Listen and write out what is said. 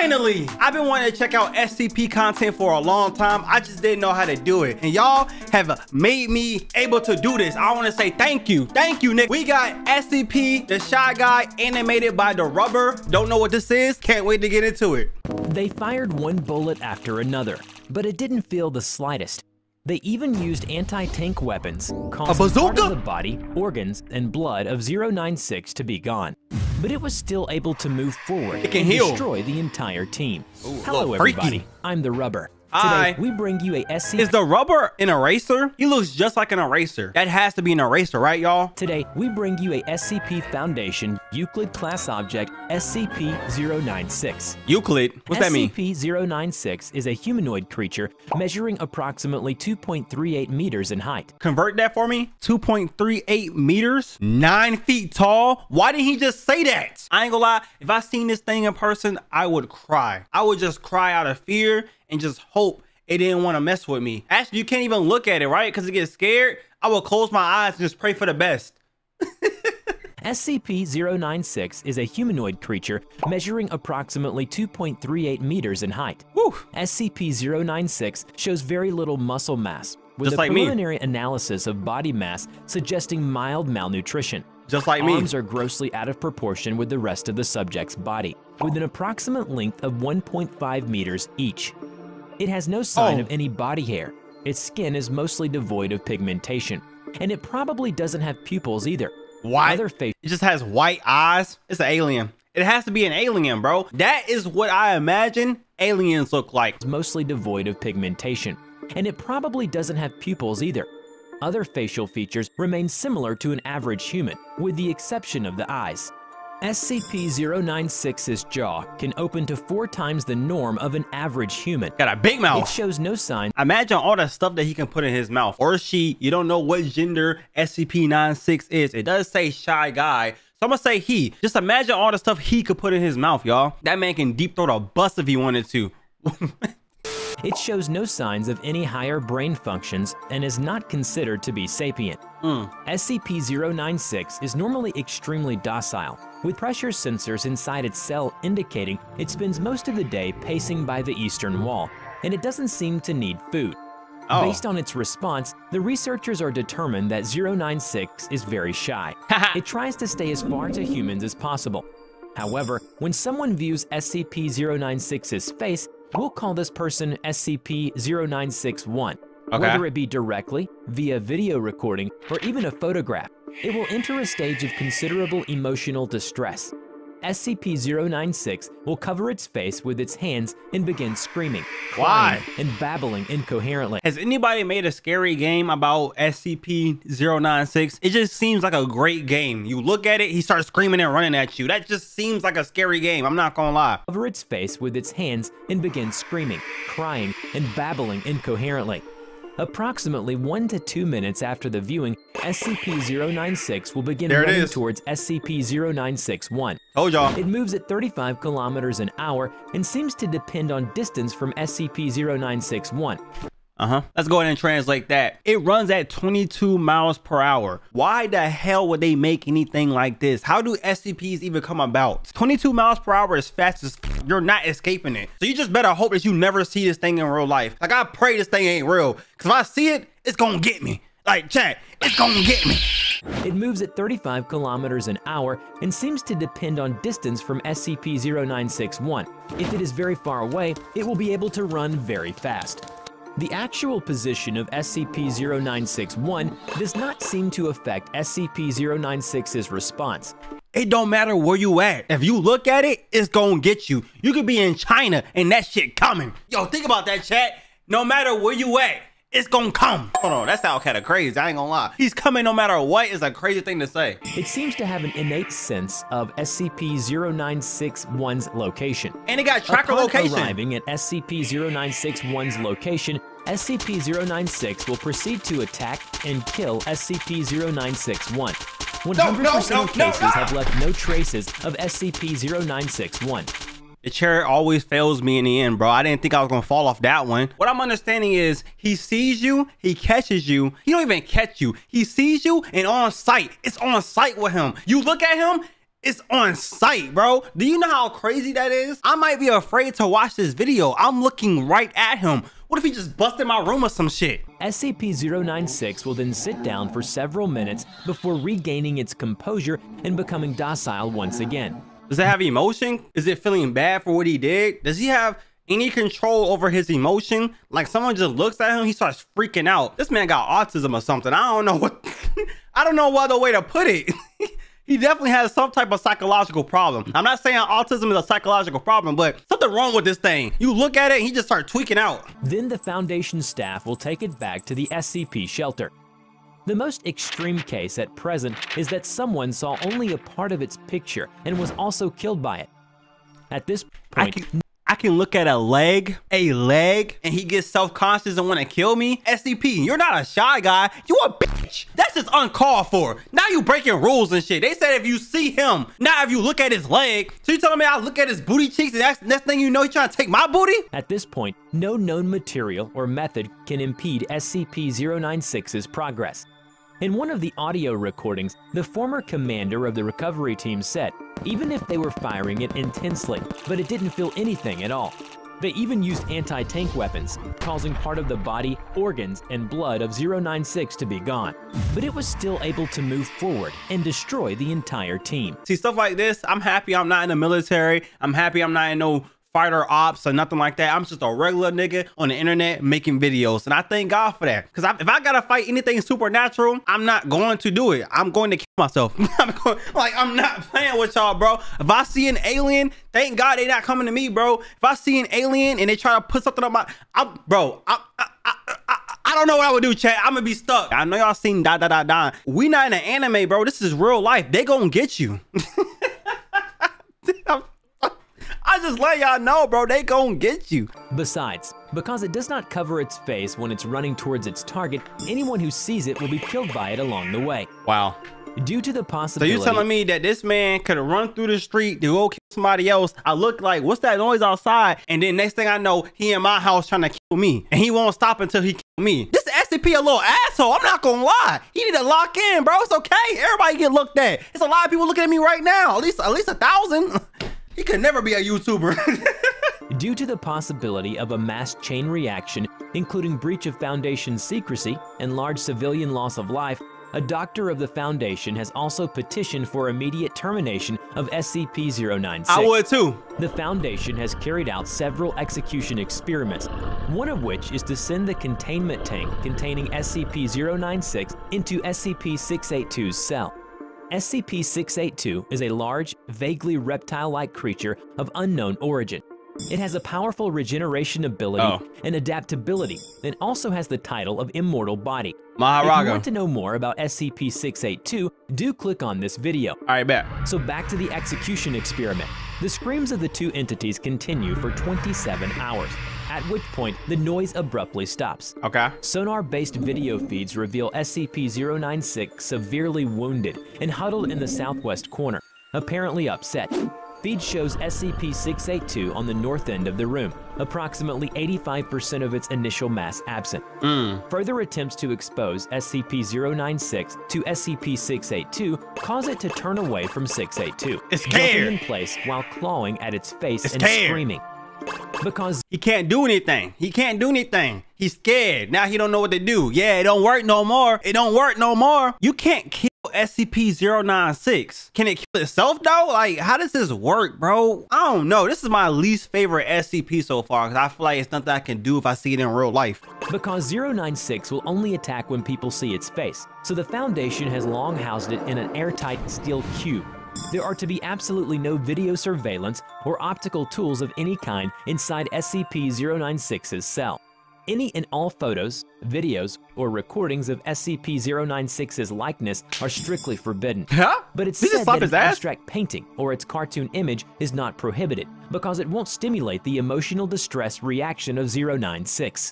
Finally! I've been wanting to check out SCP content for a long time. I just didn't know how to do it. And y'all have made me able to do this. I want to say thank you. Thank you, Nick. We got SCP, the Shy Guy, animated by The Rubber. Don't know what this is. Can't wait to get into it. They fired one bullet after another, but it didn't feel the slightest. They even used anti-tank weapons, causing part of the body, organs, and blood of 096 to be gone. But it was still able to move forward and destroy the entire team. Ooh, hello, everybody. I'm The Rubber. Hi. Today, we bring you a SCP. Is The Rubber an eraser? He looks just like an eraser. That has to be an eraser, right, y'all? Today, we bring you a SCP Foundation Euclid class object SCP-096. Euclid? What's that mean? SCP-096 is a humanoid creature measuring approximately 2.38 meters in height. Convert that for me. 2.38 meters, 9 feet tall. Why didn't he just say that? I ain't gonna lie. If I seen this thing in person, I would cry. I would just cry out of fear and just hope it didn't want to mess with me. Actually, you can't even look at it, right? Because it gets scared. I will close my eyes and just pray for the best. SCP-096 is a humanoid creature measuring approximately 2.38 meters in height. Woo. SCP-096 shows very little muscle mass, with Just a like me. preliminary analysis of body mass suggesting mild malnutrition. Just like me. Arms are grossly out of proportion with the rest of the subject's body, with an approximate length of 1.5 meters each. It has no sign of any body hair. Its skin is mostly devoid of pigmentation, and it probably doesn't have pupils either. Why? It just has white eyes. It's an alien. It has to be an alien, bro. That is what I imagine aliens look like. It's mostly devoid of pigmentation, and it probably doesn't have pupils either. Other facial features remain similar to an average human, with the exception of the eyes. SCP-096's jaw can open to 4 times the norm of an average human. Got a big mouth. It shows no sign. Imagine all the stuff that he can put in his mouth. Or she, you don't know what gender SCP-96 is. It does say Shy Guy. So I'm gonna say he. Just imagine all the stuff he could put in his mouth, y'all. That man can deep throat a bus if he wanted to. It shows no signs of any higher brain functions and is not considered to be sapient. SCP-096 is normally extremely docile, with pressure sensors inside its cell indicating it spends most of the day pacing by the eastern wall, and it doesn't seem to need food. Based on its response, the researchers are determined that 096 is very shy. It tries to stay as far to humans as possible. However, when someone views SCP-096's face, we'll call this person SCP-0961. Whether it be directly, via video recording, or even a photograph, it will enter a stage of considerable emotional distress. SCP-096 will cover its face with its hands and begin screaming, crying, and babbling incoherently. Has anybody made a scary game about SCP-096? It just seems like a great game. You look at it, he starts screaming and running at you. That just seems like a scary game. I'm not gonna lie. Cover its face with its hands and begin screaming, crying, and babbling incoherently. Approximately 1 to 2 minutes after the viewing, SCP-096 will begin running towards SCP-0961. Told y'all. It moves at 35 kilometers an hour and seems to depend on distance from SCP-0961. Let's go ahead and translate that. It runs at 22 miles per hour. Why the hell would they make anything like this? How do SCPs even come about? 22 miles per hour is fast as you're not escaping it. So you just better hope that you never see this thing in real life. Like, I pray this thing ain't real, because if I see it, it's gonna get me. Like, chat, it's gonna get me. It moves at 35 kilometers an hour and seems to depend on distance from SCP-0961. If it is very far away, it will be able to run very fast. The actual position of SCP-0961 does not seem to affect SCP-096's response. It don't matter where you at. If you look at it, it's gonna get you. You could be in China and that shit coming. Yo, think about that, chat. No matter where you at, it's gonna come. Hold on, that sounds kind of crazy. I ain't gonna lie. He's coming no matter what is a crazy thing to say. It seems to have an innate sense of SCP-0961's location. And it got tracker location. Arriving at SCP-0961's location, SCP-096 will proceed to attack and kill SCP-0961. 100% of cases have left no traces of SCP-0961. The chair always fails me in the end, bro. I didn't think I was gonna fall off that one. What I'm understanding is he sees you, he catches you. He don't even catch you. He sees you and on sight. It's on sight with him. You look at him It's on site, bro. Do you know how crazy that is? I might be afraid to watch this video. I'm looking right at him. What if he just busted my room or some shit? SCP-096 will then sit down for several minutes before regaining its composure and becoming docile once again. Does it have emotion? Is it feeling bad for what he did? Does he have any control over his emotion? Like someone just looks at him, he starts freaking out. This man got autism or something. I don't know what, I don't know what other way to put it. He definitely has some type of psychological problem. I'm not saying autism is a psychological problem, but something wrong with this thing. You look at it and he just starts tweaking out. Then the Foundation staff will take it back to the SCP shelter. The most extreme case at present is that someone saw only a part of its picture and was also killed by it. At this point, I can look at a leg, and he gets self-conscious and want to kill me. SCP, you're not a shy guy. You a bitch. That's just uncalled for. Now you breaking rules and shit. They said if you see him, not if you look at his leg. So you telling me I look at his booty cheeks and that's next thing you know, he's trying to take my booty? At this point, no known material or method can impede SCP-096's progress. In one of the audio recordings, the former commander of the recovery team said, even if they were firing it intensely, but it didn't feel anything at all. They even used anti-tank weapons, causing part of the body, organs, and blood of 096 to be gone. But it was still able to move forward and destroy the entire team. See, stuff like this, I'm happy I'm not in the military. I'm happy I'm not in no fighter ops or nothing like that. I'm just a regular nigga on the internet making videos, and I thank God for that. Because if I gotta fight anything supernatural, I'm not going to do it. I'm going to kill myself. I'm not playing with y'all, bro. If I see an alien, thank God they not coming to me, bro. If I see an alien and they try to put something on my, I don't know what I would do, chat. I'm gonna be stuck. I know y'all seen da. We not in an anime, bro. This is real life. They gonna get you. I just let y'all know, bro, they gon' get you. Besides, because it does not cover its face when it's running towards its target, anyone who sees it will be killed by it along the way. Wow. Due to the possibility— So you telling me that this man could have run through the street to go kill somebody else? I look like, what's that noise outside? And then next thing I know, he in my house trying to kill me. And he won't stop until he kill me. This SCP a little asshole, I'm not gonna lie. He need to lock in, bro. It's okay. Everybody get looked at. It's a lot of people looking at me right now. At least 1,000. He could never be a YouTuber. Due to the possibility of a mass chain reaction, including breach of Foundation secrecy and large civilian loss of life, a doctor of the Foundation has also petitioned for immediate termination of SCP-096. I would too. The Foundation has carried out several execution experiments, one of which is to send the containment tank containing SCP-096 into SCP-682's cell. SCP-682 is a large, vaguely reptile-like creature of unknown origin. It has a powerful regeneration ability and adaptability, and also has the title of Immortal Body. Maharaga. If you want to know more about SCP-682, do click on this video. All right, bet. So back to the execution experiment. The screams of the two entities continue for 27 hours, at which point the noise abruptly stops. Okay. Sonar-based video feeds reveal SCP-096 severely wounded and huddled in the southwest corner, apparently upset. Feed shows SCP-682 on the north end of the room, approximately 85% of its initial mass absent. Further attempts to expose SCP-096 to SCP-682 cause it to turn away from 682, it's scared, jumping in place while clawing at its face and screaming. Because he can't do anything. He can't do anything. He's scared. Now he don't know what to do. Yeah, it don't work no more. It don't work no more. You can't kill SCP-096. Can it kill itself though? Like, how does this work, bro? I don't know. This is my least favorite SCP so far because I feel like it's nothing I can do if I see it in real life. Because 096 will only attack when people see its face, so the Foundation has long housed it in an airtight steel cube. There are to be absolutely no video surveillance or optical tools of any kind inside SCP-096's cell. Any and all photos, videos, or recordings of SCP-096's likeness are strictly forbidden. But it's said that an abstract painting or its cartoon image is not prohibited because it won't stimulate the emotional distress reaction of 096.